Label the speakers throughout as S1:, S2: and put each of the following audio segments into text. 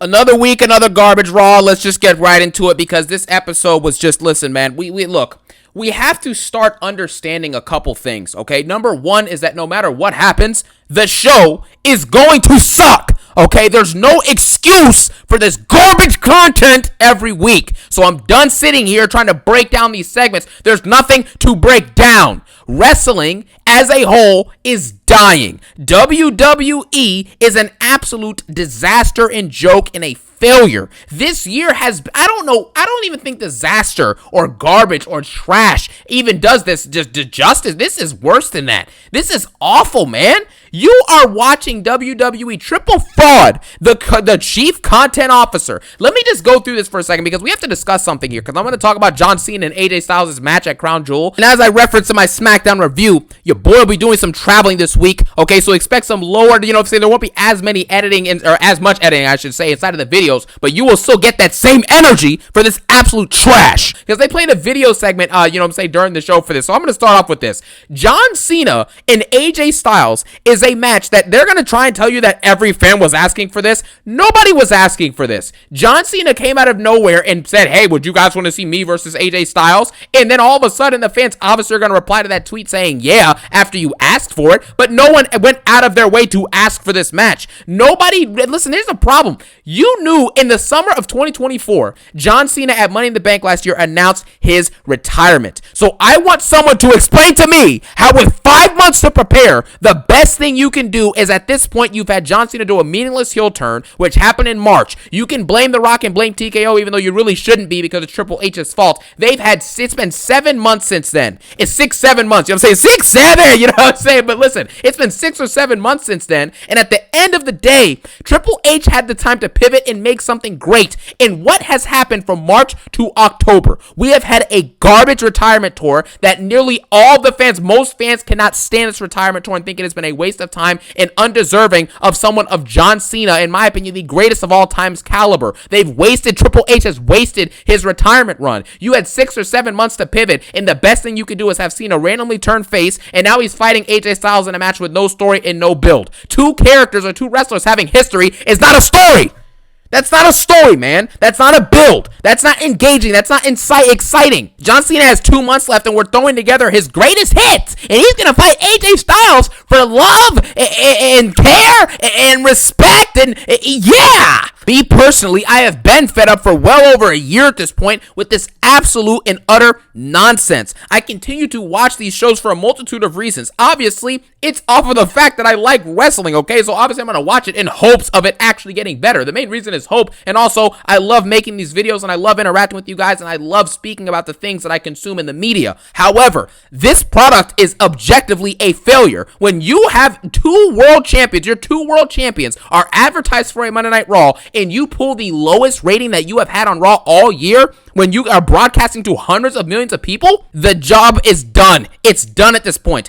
S1: Another week, another garbage Raw. Let's just get right into it because this episode was just, listen, man, we have to start understanding a couple things, okay? Number one is that no matter what happens, the show is going to suck, okay? There's no excuse for this garbage content every week. So I'm done sitting here trying to break down these segments. There's nothing to break down. Wrestling as a whole is dying. WWE is an absolute disaster and joke and a failure. This year has, I don't even think disaster or garbage or trash even does this just justice. This is worse than that. This is awful, man. You are watching WWE triple fraud, the chief content officer. Let me just go through this for a second because we have to discuss something here because I'm going to talk about John Cena and AJ Styles' match at Crown Jewel. And as I referenced in my SmackDown review, your boy will be doing some traveling this week. Okay, so expect some lower, there won't be as many editing or as much editing, I should say, inside of the videos, but you will still get that same energy for this absolute trash because they played a video segment, during the show for this. So I'm going to start off with this. John Cena and AJ Styles is a match that they're going to try and tell you that every fan was asking for this. Nobody was asking for this. John Cena came out of nowhere and said, hey, would you guys want to see me versus AJ Styles? And then all of a sudden, the fans obviously are going to reply to that tweet saying, yeah, after you asked for it. But no one went out of their way to ask for this match. Nobody, listen, here's the problem. You knew in the summer of 2024, John Cena at Money in the Bank last year announced his retirement. So I want someone to explain to me how with 5 months to prepare, the best thing you can do is at this point, you've had John Cena do a meaningless heel turn, which happened in March. You can blame The Rock and blame TKO, even though you really shouldn't be because it's Triple H's fault. It's been 7 months since then. It's 6-7 months. You know what I'm saying? 6-7, you know what I'm saying? But listen, it's been 6 or 7 months since then. And at the end of the day, Triple H had the time to pivot and make something great. And what has happened from March to October? We have had a garbage retirement tour that nearly all the fans, most fans cannot stand this retirement tour and think it has been a waste of time and undeserving of someone of John Cena, in my opinion, the greatest of all time's caliber. Triple H has wasted his retirement run. You had 6 or 7 months to pivot, and the best thing you could do is have Cena randomly turn face, and now he's fighting AJ Styles in a match with no story and no build. 2 characters or 2 wrestlers having history is not a story. That's not a story, man. That's not a build. That's not engaging. That's not exciting. John Cena has 2 months left, and we're throwing together his greatest hits, and he's going to fight AJ Styles for love and care and respect, and yeah. Me personally, I have been fed up for well over a year at this point with this absolute and utter nonsense. I continue to watch these shows for a multitude of reasons. Obviously, it's off of the fact that I like wrestling, okay? So obviously, I'm going to watch it in hopes of it actually getting better. The main reason is hope, and also, I love making these videos, and I love interacting with you guys, and I love speaking about the things that I consume in the media. However, this product is objectively a failure. When you have 2 world champions, your 2 world champions are advertised for a Monday Night Raw, and you pull the lowest rating that you have had on Raw all year, when you are broadcasting to hundreds of millions of people, the job is done. It's done at this point.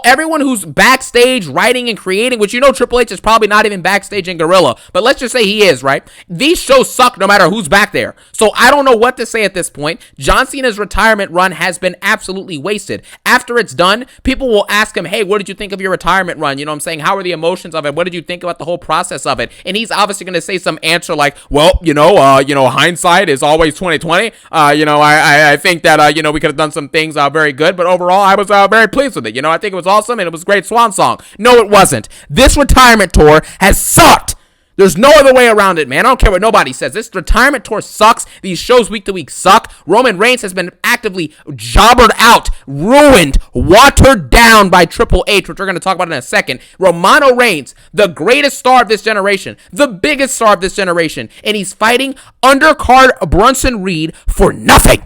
S1: Everyone who's backstage writing and creating, which Triple H is probably not even backstage in Gorilla, but let's just say he is, right? These shows suck no matter who's back there. So I don't know what to say at this point. John Cena's retirement run has been absolutely wasted. After it's done, people will ask him, hey, what did you think of your retirement run? You know what I'm saying? How were the emotions of it? What did you think about the whole process of it? And he's obviously going to say some answer like, well, hindsight is always 2020. I think that, we could have done some things very good, but overall, I was very pleased with it. I think it was awesome and it was a great swan song. No, it wasn't. This retirement tour has sucked. There's no other way around it, man. I don't care what nobody says. This retirement tour sucks. These shows week to week suck. Roman Reigns has been actively jobbered out, ruined, watered down by Triple H, which we're going to talk about in a second. Romano Reigns, the greatest star of this generation, the biggest star of this generation, and he's fighting undercard Bronson Reed for nothing.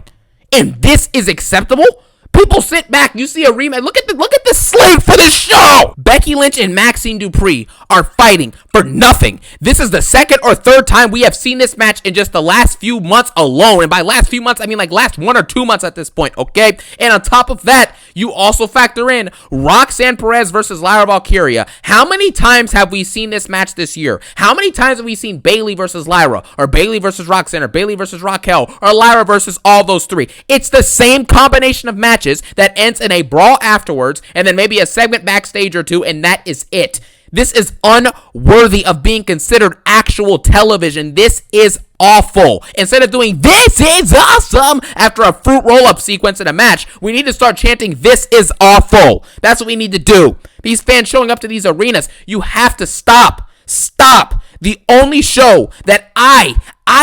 S1: And this is acceptable? People sit back, you see a rematch. Look at the slate for this show. Becky Lynch and Maxine Dupri are fighting for nothing. This is the 2nd or 3rd time we have seen this match in just the last few months alone. And by last few months, I mean like last 1 or 2 months at this point, okay? And on top of that, you also factor in Roxanne Perez versus Lyra Valkyria. How many times have we seen this match this year? How many times have we seen Bayley versus Lyra, or Bayley versus Roxanne, or Bayley versus Raquel, or Lyra versus all those 3? It's the same combination of matches that ends in a brawl afterwards, and then maybe a segment backstage or 2, and that is it. This is unworthy of being considered actual television. This is awful. Instead of doing "this is awesome" after a fruit roll-up sequence in a match, we need to start chanting "this is awful." That's what we need to do. These fans showing up to these arenas, you have to stop. Stop. The only show that I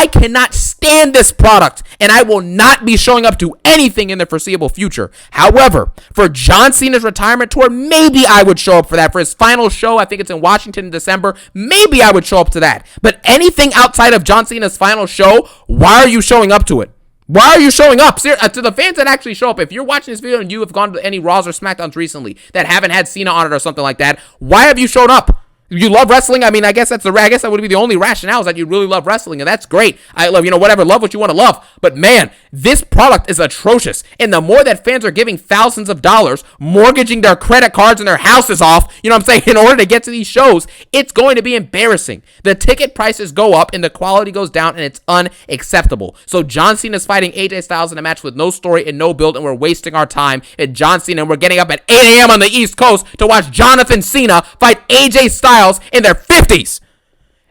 S1: cannot stand this product, and I will not be showing up to anything in the foreseeable future. However, for John Cena's retirement tour, maybe I would show up for that. For his final show, I think it's in Washington in December, maybe I would show up to that. But anything outside of John Cena's final show, why are you showing up to it? Why are you showing up? To the fans that actually show up, if you're watching this video and you have gone to any Raws or SmackDowns recently that haven't had Cena on it or something like that, why have you shown up? You love wrestling? I mean, I guess that would be the only rationale, is that you really love wrestling, and that's great. I love, love what you want to love. But man, this product is atrocious. And the more that fans are giving thousands of dollars, mortgaging their credit cards and their houses off, in order to get to these shows, it's going to be embarrassing. The ticket prices go up and the quality goes down, and it's unacceptable. So John Cena's fighting AJ Styles in a match with no story and no build, and we're wasting our time. And John Cena, and we're getting up at 8 a.m. on the East Coast to watch Jonathan Cena fight AJ Styles in their 50s.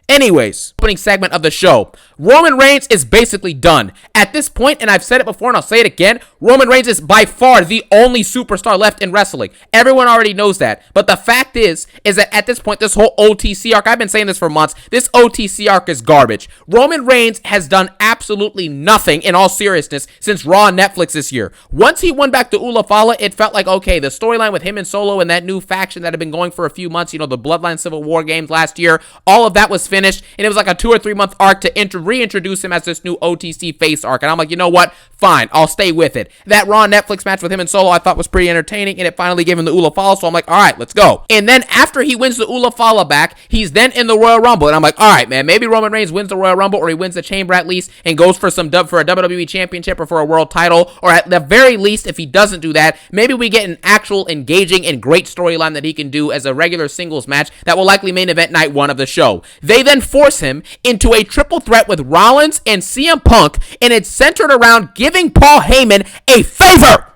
S1: Anyways, opening segment of the show. Roman Reigns is basically done. At this point, and I've said it before and I'll say it again, Roman Reigns is by far the only superstar left in wrestling. Everyone already knows that. But the fact is that at this point, this whole OTC arc, I've been saying this for months, this OTC arc is garbage. Roman Reigns has done absolutely nothing, in all seriousness, since Raw on Netflix this year. Once he won back to Ula Fala, it felt like, okay, the storyline with him and Solo and that new faction that had been going for a few months, the Bloodline Civil War games last year, all of that was finished, and it was like a 2 or 3 month arc to reintroduce him as this new OTC face arc. And I'm like, you know what? Fine, I'll stay with it. That Raw Netflix match with him and Solo I thought was pretty entertaining, and it finally gave him the Ula Fala, so I'm like, all right, let's go. And then after he wins the Ula Fala back, he's then in the Royal Rumble, and I'm like, all right, man, maybe Roman Reigns wins the Royal Rumble, or he wins the Chamber at least, and goes for a WWE Championship or for a world title, or at the very least, if he doesn't do that, maybe we get an actual engaging and great storyline that he can do as a regular singles match that will likely main event night 1 of the show. They then force him into a triple threat with Rollins and CM Punk, and it's centered around giving Paul Heyman a favor.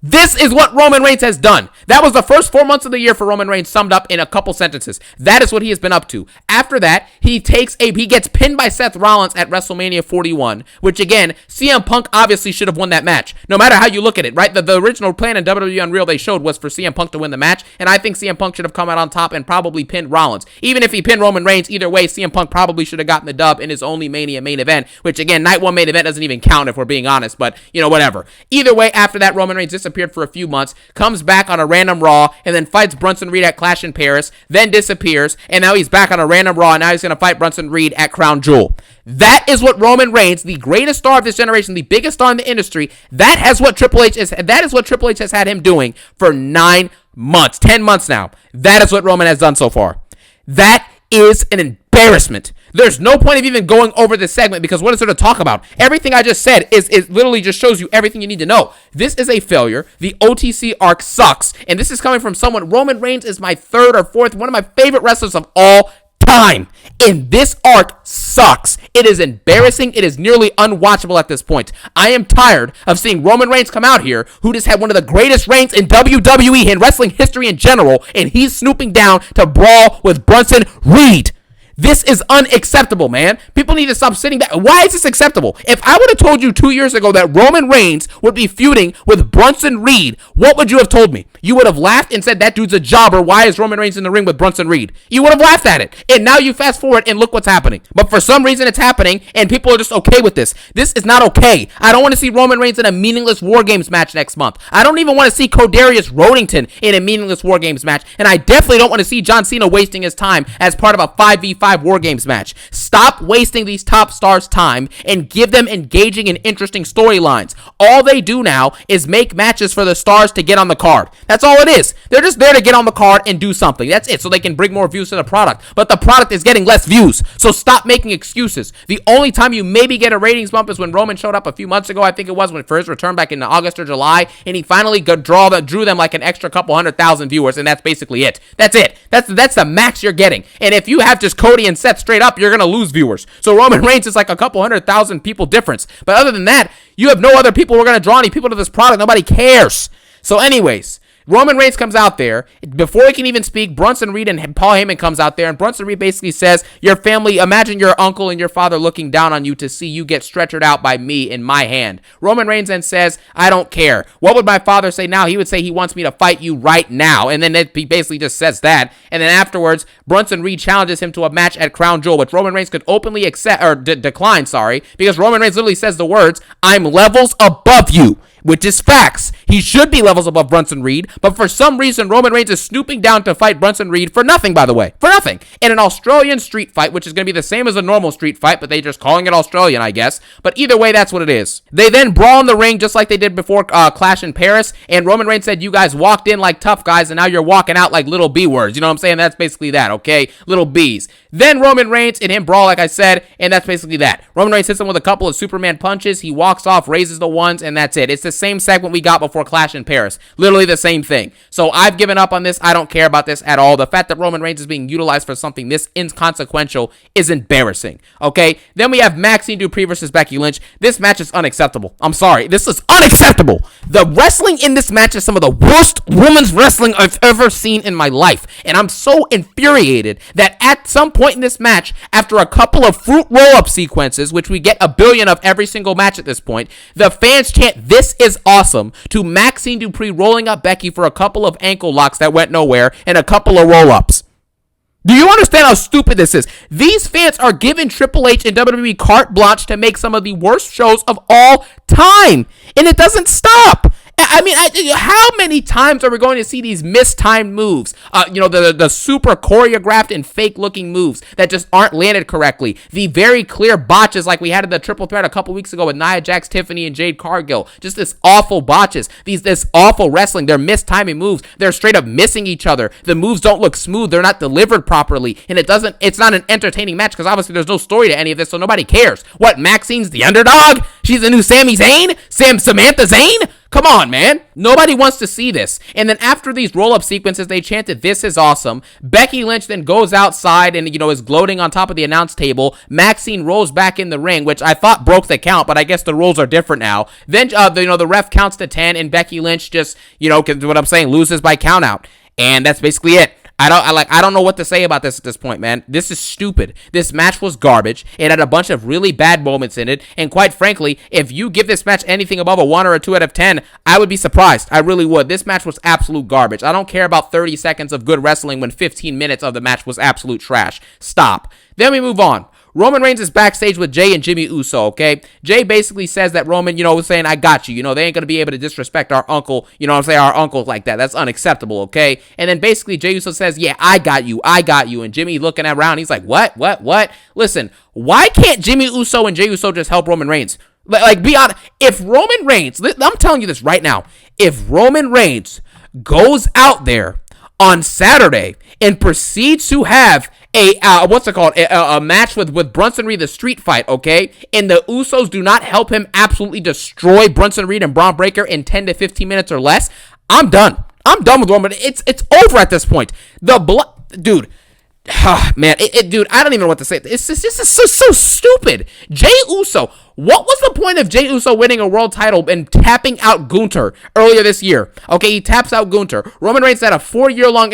S1: This is what Roman Reigns has done. That was the first 4 months of the year for Roman Reigns, summed up in a couple sentences. That is what he has been up to. After that, he gets pinned by Seth Rollins at WrestleMania 41, which again, CM Punk obviously should have won that match. No matter how you look at it, right? The original plan in WWE Unreal they showed was for CM Punk to win the match, and I think CM Punk should have come out on top and probably pinned Rollins. Even if he pinned Roman Reigns, either way, CM Punk probably should have gotten the dub in his only Mania main event, which again, night 1 main event doesn't even count if we're being honest, but whatever. Either way, after that, Roman Reigns disappeared for a few months, comes back on a random Raw, and then fights Bronson Reed at Clash in Paris, then disappears, and now he's back on a random Raw, and now he's going to fight Bronson Reed at Crown Jewel. That is what Roman Reigns, the greatest star of this generation, the biggest star in the industry, that is what Triple H has had him doing for 9 months, 10 months now. That is what Roman has done so far. That is an embarrassment. There's no point of even going over this segment, because what is there to talk about? Everything I just said is literally just shows you everything you need to know. This is a failure. The OTC arc sucks, and this is coming from someone. Roman Reigns is my 3rd or 4th, one of my favorite wrestlers of all time, and this arc sucks. It is embarrassing. It is nearly unwatchable at this point. I am tired of seeing Roman Reigns come out here, who just had one of the greatest reigns in WWE and wrestling history in general, and he's snooping down to brawl with Bronson Reed. This is unacceptable, man. People need to stop sitting back. Why is this acceptable? If I would have told you 2 years ago that Roman Reigns would be feuding with Bronson Reed, what would you have told me? You would have laughed and said, that dude's a jobber. Why is Roman Reigns in the ring with Bronson Reed? You would have laughed at it. And now you fast forward and look what's happening. But for some reason it's happening, and people are just okay with this. This is not okay. I don't want to see Roman Reigns in a meaningless War Games match next month. I don't even want to see Codarius Rodington in a meaningless War Games match. And I definitely don't want to see John Cena wasting his time as part of a 5v5 War Games match. Stop wasting these top stars' time and give them engaging and interesting storylines. All they do now is make matches for the stars to get on the card. That's all it is. They're just there to get on the card and do something. That's it, so they can bring more views to the product. But the product is getting less views, so stop making excuses. The only time you maybe get a ratings bump is when Roman showed up a few months ago, I think it was, when for his return back in August or July, and he finally drew them like an extra couple 100,000 viewers, and that's basically it. That's it. That's the max you're getting. And if you have just Cody and Seth straight up, you're going to lose viewers. So Roman Reigns is like a couple 100,000 people difference. But other than that, you have no other people who are going to draw any people to this product. Nobody cares. So anyways, Roman Reigns comes out there. Before he can even speak, Bronson Reed and Paul Heyman comes out there, and Bronson Reed basically says, your family, imagine your uncle and your father looking down on you to see you get stretchered out by me in my hand. Roman Reigns then says, I don't care. What would my father say now? He would say he wants me to fight you right now. And then he basically just says that. And then afterwards, Bronson Reed challenges him to a match at Crown Jewel, which Roman Reigns could openly accept, or decline, because Roman Reigns literally says the words, I'm levels above you. Which is facts. He should be levels above Bronson Reed, but for some reason, Roman Reigns is snooping down to fight Bronson Reed for nothing, by the way. For nothing. In an Australian street fight, which is going to be the same as a normal street fight, but they're just calling it Australian, I guess. But either way, that's what it is. They then brawl in the ring just like they did before Clash in Paris, and Roman Reigns said, you guys walked in like tough guys, and now you're walking out like little B words. You know what I'm saying? That's basically that, okay? Little B's. Then Roman Reigns and him brawl, like I said, and that's basically that. Roman Reigns hits him with a couple of Superman punches. He walks off, raises the ones, and that's it. It's the same segment we got before Clash in Paris. Literally the same thing. So I've given up on this. I don't care about this at all. The fact that Roman Reigns is being utilized for something this inconsequential is embarrassing. Okay? Then we have Maxine Dupri versus Becky Lynch. This match is unacceptable. I'm sorry. This is unacceptable. The wrestling in this match is some of the worst women's wrestling I've ever seen in my life. And I'm so infuriated that at some point in this match, after a couple of fruit roll-up sequences, which we get a billion of every single match at this point, the fans chant, this is awesome, to Maxine Dupri rolling up Becky for a couple of ankle locks that went nowhere and a couple of roll-ups. Do you understand how stupid this is? These fans are giving Triple H and WWE carte blanche to make some of the worst shows of all time, and it doesn't stop. I mean, how many times are we going to see these mistimed moves? The super choreographed and fake-looking moves that just aren't landed correctly. The very clear botches like we had in the triple threat a couple weeks ago with Nia Jax, Tiffany, and Jade Cargill. Just this awful botches. This awful wrestling. They're mistiming moves. They're straight up missing each other. The moves don't look smooth. They're not delivered properly. And it's not an entertaining match because obviously there's no story to any of this, so nobody cares. What, Maxine's the underdog? She's the new Sami Zayn? Samantha Zayn? Come on, man. Nobody wants to see this. And then after these roll-up sequences, they chanted, this is awesome. Becky Lynch then goes outside and, is gloating on top of the announce table. Maxine rolls back in the ring, which I thought broke the count, but I guess the rules are different now. Then, the ref counts to 10, and Becky Lynch just, what I'm saying, loses by count out. And that's basically it. I don't know what to say about this at this point, man. This is stupid. This match was garbage. It had a bunch of really bad moments in it. And quite frankly, if you give this match anything above a 1 or a 2 out of 10, I would be surprised. I really would. This match was absolute garbage. I don't care about 30 seconds of good wrestling when 15 minutes of the match was absolute trash. Stop. Then we move on. Roman Reigns is backstage with Jay and Jimmy Uso, okay? Jay basically says that Roman, was saying, I got you. They ain't going to be able to disrespect our uncle, our uncle like that. That's unacceptable, okay? And then basically Jay Uso says, yeah, I got you. And Jimmy looking around, he's like, what? Listen, why can't Jimmy Uso and Jay Uso just help Roman Reigns? Like, be honest. If Roman Reigns, I'm telling you this right now, if Roman Reigns goes out there on Saturday and proceeds to have a match with Bronson Reed, the street fight, okay? And the Usos do not help him absolutely destroy Bronson Reed and Braun Breaker in 10 to 15 minutes or less, I'm done. I'm done with Roman. It's over at this point. Dude. Man, dude, I don't even know what to say. It's just so stupid. Jay Uso. What was the point of Jay Uso winning a world title and tapping out Gunther earlier this year? Okay, he taps out Gunther. Roman Reigns had a 4-year-long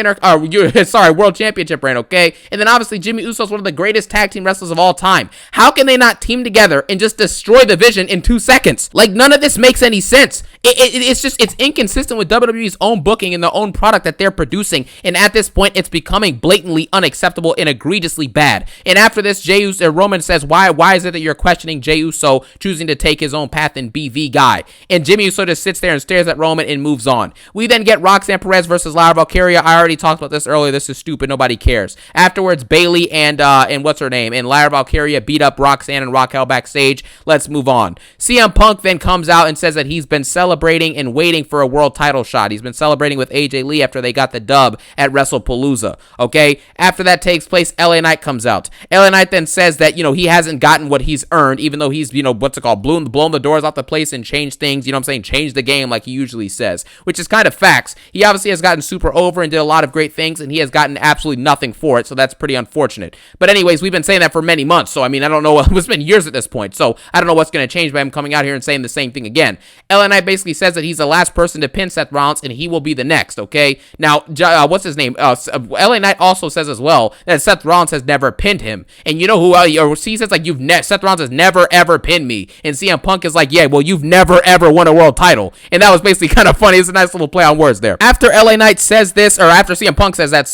S1: world championship reign, okay? And then obviously Jimmy Uso is one of the greatest tag team wrestlers of all time. How can they not team together and just destroy the Vision in 2 seconds? Like, none of this makes any sense. It's inconsistent with WWE's own booking and their own product that they're producing. And at this point, it's becoming blatantly unacceptable and egregiously bad. And after this, Roman says, why is it that you're questioning Jey Uso choosing to take his own path and be the guy? And Jimmy Uso just sits there and stares at Roman and moves on. We then get Roxanne Perez versus Lara Valkyria. I already talked about this earlier. This is stupid. Nobody cares. Afterwards, Bayley and what's her name? And Lara Valkyria beat up Roxanne and Raquel backstage. Let's move on. CM Punk then comes out and says that he's been celebrating and waiting for a world title shot. He's been celebrating with AJ Lee after they got the dub at WrestlePalooza. Okay? After that takes place, LA Knight comes out. LA Knight then says that, he hasn't gotten what he's earned, even though he's, what's it called, blown the doors off the place and changed things, change the game like he usually says, which is kind of facts. He obviously has gotten super over and did a lot of great things, and he has gotten absolutely nothing for it, so that's pretty unfortunate. But anyways, we've been saying that for many months, so I don't know, it's been years at this point, so I don't know what's going to change by him coming out here and saying the same thing again. LA Knight basically says that he's the last person to pin Seth Rollins, and he will be the next, okay? Now, what's his name? LA Knight also says as well that Seth Rollins has never pinned him, and you know who, he says, like, Seth Rollins has never, ever pinned me, and CM Punk is like, yeah, well, you've never, ever won a world title, and that was basically kind of funny. It's a nice little play on words there. After LA Knight says this, or after CM Punk says that,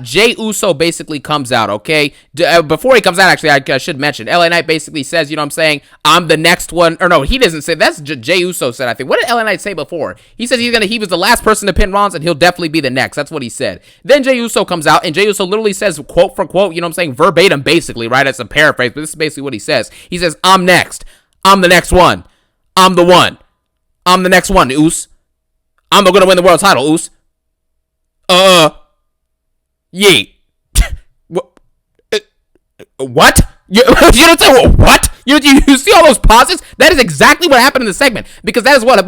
S1: Jey Uso basically comes out, okay? Before he comes out, actually, I should mention, LA Knight basically says, I'm the next one, or no, he doesn't say, that's Jey Uso said, I think. What did LA Knight say before? He says he was the last person to pin Rollins, and he'll definitely be the next. That's what he said. Then Jey Uso comes out, and Jey Uso literally says, quote for quote, verbatim, basically, right? It's a paraphrase, but this is basically what he says. He says, I'm next. I'm the next one. I'm the one. I'm the next one, Oos. I'm going to win the world title, Oos. Yeet. What? You don't say what? You see all those pauses? That is exactly what happened in the segment, because that was what, I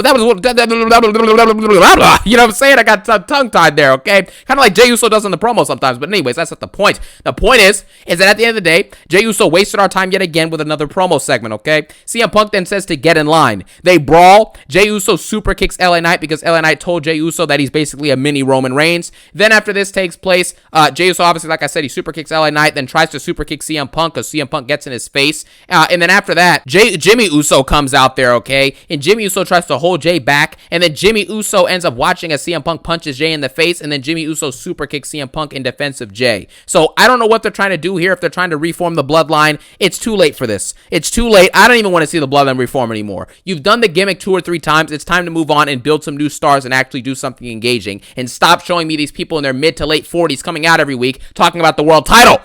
S1: got tongue-tied there, okay? Kind of like Jey Uso does in the promo sometimes, but anyways, that's not the point. The point is that at the end of the day, Jey Uso wasted our time yet again with another promo segment, okay? CM Punk then says to get in line. They brawl. Jey Uso super kicks LA Knight because LA Knight told Jey Uso that he's basically a mini Roman Reigns. Then after this takes place, Jey Uso, obviously, like I said, he super kicks LA Knight, then tries to super kick CM Punk because CM Punk gets in his face, and then after that, Jimmy Uso comes out there, okay? And Jimmy Uso tries to hold Jey back, and then Jimmy Uso ends up watching as CM Punk punches Jey in the face, and then Jimmy Uso super kicks CM Punk in defense of Jey. So I don't know what they're trying to do here, if they're trying to reform the Bloodline. It's too late for this. It's too late. I don't even want to see the Bloodline reform anymore. You've done the gimmick 2 or 3 times. It's time to move on and build some new stars and actually do something engaging, and stop showing me these people in their mid to late 40s coming out every week talking about the world title.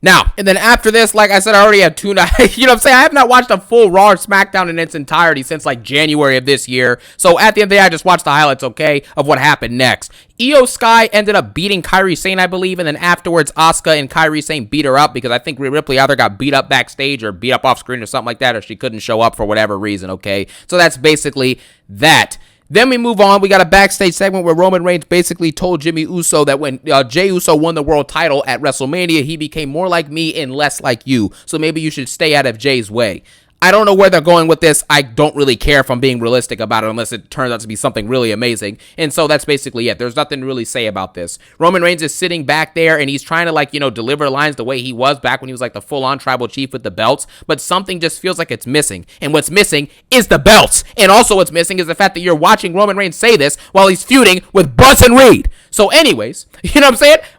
S1: Now, and then after this, like I said, I already had 2 nights. I have not watched a full Raw or SmackDown in its entirety since like January of this year. So at the end of the day, I just watched the highlights, okay, of what happened next. Io Sky ended up beating Kairi Sane, I believe, and then afterwards, Asuka and Kairi Sane beat her up because I think Rhea Ripley either got beat up backstage or beat up off screen or something like that, or she couldn't show up for whatever reason, okay? So that's basically that. Then we move on. We got a backstage segment where Roman Reigns basically told Jimmy Uso that when Jey Uso won the world title at WrestleMania, he became more like me and less like you. So maybe you should stay out of Jey's way. I don't know where they're going with this. I don't really care if I'm being realistic about it unless it turns out to be something really amazing. And so that's basically it. There's nothing to really say about this. Roman Reigns is sitting back there and he's trying to deliver lines the way he was back when he was like the full-on tribal chief with the belts. But something just feels like it's missing. And what's missing is the belts. And also what's missing is the fact that you're watching Roman Reigns say this while he's feuding with Bronson Reed. So anyways,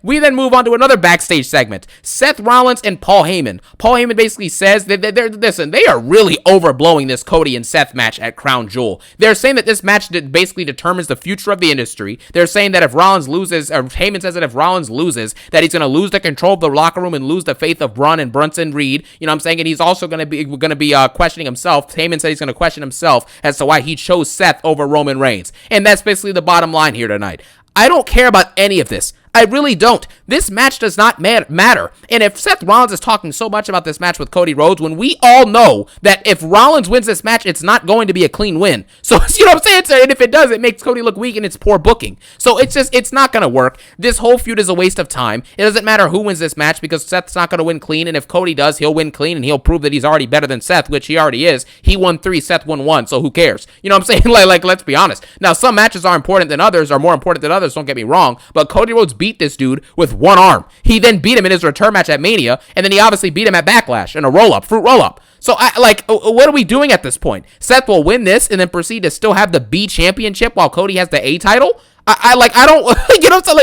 S1: we then move on to another backstage segment. Seth Rollins and Paul Heyman. Paul Heyman basically says that they are really overblowing this Cody and Seth match at Crown Jewel. They're saying that this match basically determines the future of the industry. They're saying that if Rollins loses, or Heyman says that if Rollins loses, that he's going to lose the control of the locker room and lose the faith of Braun and Bronson Reed. And he's also going to be questioning himself. Heyman said he's going to question himself as to why he chose Seth over Roman Reigns. And that's basically the bottom line here tonight. I don't care about any of this. I really don't. This match does not matter. And if Seth Rollins is talking so much about this match with Cody Rhodes, when we all know that if Rollins wins this match, it's not going to be a clean win. So, I'm saying? And if it does, it makes Cody look weak and it's poor booking. So it's not going to work. This whole feud is a waste of time. It doesn't matter who wins this match because Seth's not going to win clean. And if Cody does, he'll win clean and he'll prove that he's already better than Seth, which he already is. He won 3, Seth won 1. So who cares? Like, let's be honest. Now, some matches are important than others, are more important than others. Don't get me wrong. But Cody Rhodes beat this dude with one arm. He then beat him in his return match at Mania, and then he obviously beat him at Backlash in a fruit roll-up. So, what are we doing at this point? Seth will win this and then proceed to still have the B championship while Cody has the A title? I don't,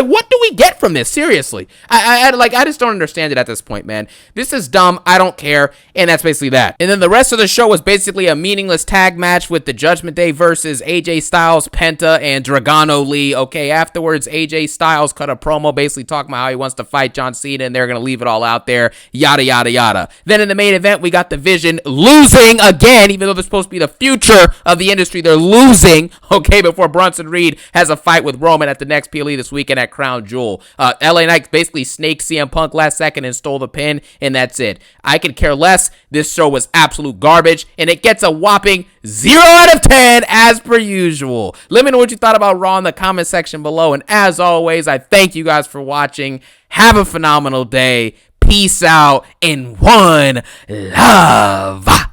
S1: what do we get from this? Seriously. I just don't understand it at this point, man. This is dumb. I don't care. And that's basically that. And then the rest of the show was basically a meaningless tag match with the Judgment Day versus AJ Styles, Penta, and Dragano Lee. Okay, afterwards, AJ Styles cut a promo basically talking about how he wants to fight John Cena and they're going to leave it all out there. Yada, yada, yada. Then in the main event, we got the Vision losing again, even though they're supposed to be the future of the industry. They're losing, okay, before Bronson Reed has a fight with with Roman at the next PLE this weekend at Crown Jewel. LA Knight basically snaked CM Punk last second and stole the pin, and that's it. I could care less. This show was absolute garbage, and it gets a whopping 0 out of 10 as per usual. Let me know what you thought about Raw in the comment section below, and as always, I thank you guys for watching. Have a phenomenal day. Peace out and one love.